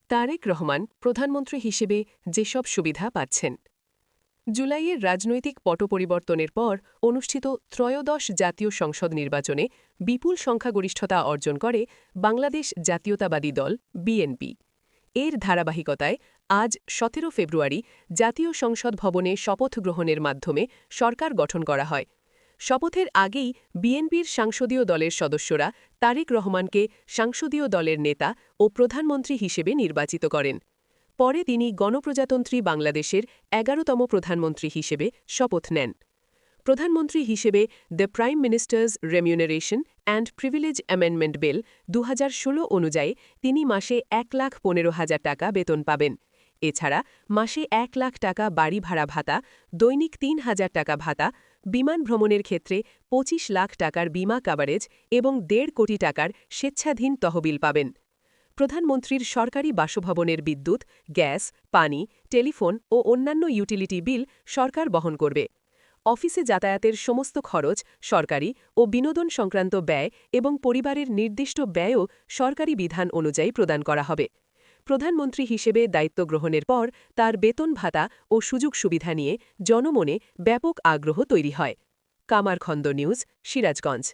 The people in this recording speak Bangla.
তারেক রহমান প্রধানমন্ত্রী হিসেবে যেসব সুবিধা পাচ্ছেন। জুলাইয়ের রাজনৈতিক পট পরিবর্তনের পর অনুষ্ঠিত ত্রয়োদশ জাতীয় সংসদ নির্বাচনে বিপুল সংখ্যাগরিষ্ঠতা অর্জন করে বাংলাদেশ জাতীয়তাবাদী দল বিএনপি। এর ধারাবাহিকতায় আজ ১৭ ফেব্রুয়ারি জাতীয় সংসদ ভবনে শপথ গ্রহণের মাধ্যমে সরকার গঠন করা হয়। শপথের আগেই বিএনপির সাংসদীয় দলের সদস্যরা তারেক রহমানকে সাংসদীয় দলের নেতা ও প্রধানমন্ত্রী হিসেবে নির্বাচিত করেন। পরে তিনি গণপ্রজাতন্ত্রী বাংলাদেশের ১১তম প্রধানমন্ত্রী হিসেবে শপথ নেন। প্রধানমন্ত্রী হিসেবে the prime ministers remuneration and privilege amendment bill ২০১৬ অনুযায়ী তিনি মাসে ১,১৫,০০০ টাকা বেতন পাবেন। এছাড়া মাসে ১ লাখ টাকা বাড়ি ভাড়া ভাতা, দৈনিক ৩,০০০ টাকা ভাতা, বিমান ভ্রমণের ক্ষেত্রে ২৫ লাখ টাকার বিমা কাভারেজ এবং ১.৫ কোটি টাকার স্বেচ্ছাধীন তহবিল পাবেন। প্রধানমন্ত্রীর সরকারি বাসভবনের বিদ্যুৎ, গ্যাস, পানি, টেলিফোন ও অন্যান্য ইউটিলিটি বিল সরকার বহন করবে। অফিসে যাতায়াতের সমস্ত খরচ, সরকারি ও বিনোদন সংক্রান্ত ব্যয় এবং পরিবারের নির্দিষ্ট ব্যয়ও সরকারি বিধান অনুযায়ী প্রদান করা হবে। প্রধানমন্ত্রী হিসেবে দায়িত্ব গ্রহণের পর তার বেতন ভাতা ও সুযোগ সুবিধা নিয়ে জনমনে ব্যাপক আগ্রহ তৈরি হয়। কামারখন্দ নিউজ, সিরাজগঞ্জ।